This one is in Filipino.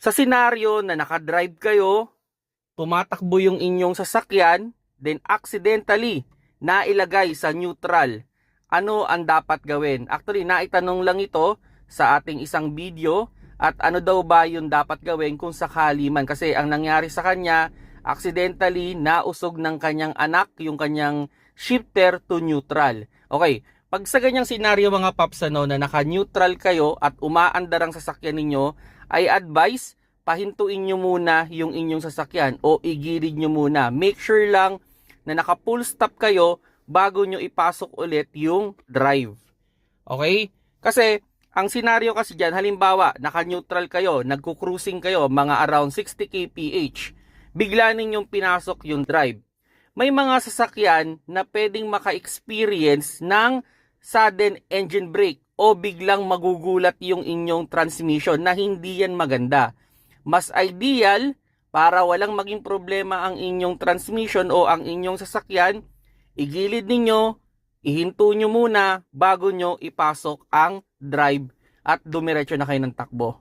Sa senaryo na nakadrive kayo, tumatakbo yung inyong sasakyan, then accidentally nailagay sa neutral, ano ang dapat gawin? Actually, naitanong lang ito sa ating isang video at ano daw ba yung dapat gawin kung sakali man. Kasi ang nangyari sa kanya, accidentally nausog ng kanyang anak yung kanyang shifter to neutral. Okay, pag sa ganyang senaryo mga paps na naka-neutral kayo at umaandar ang sasakyan ninyo, ay advice, pahintuin nyo muna yung inyong sasakyan o igilid nyo muna. Make sure lang na naka full stop kayo bago nyo ipasok ulit yung drive. Okay? Kasi ang senaryo kasi dyan, halimbawa, naka-neutral kayo, nagko-cruising kayo, mga around 60 kph, bigla ninyong pinasok yung drive. May mga sasakyan na pwedeng maka-experience ng sudden engine brake o biglang magugulat yung inyong transmission na hindi yan maganda. Mas ideal, para walang maging problema ang inyong transmission o ang inyong sasakyan, igilid ninyo, ihinto nyo muna bago nyo ipasok ang drive at dumiretso na kayo ng takbo.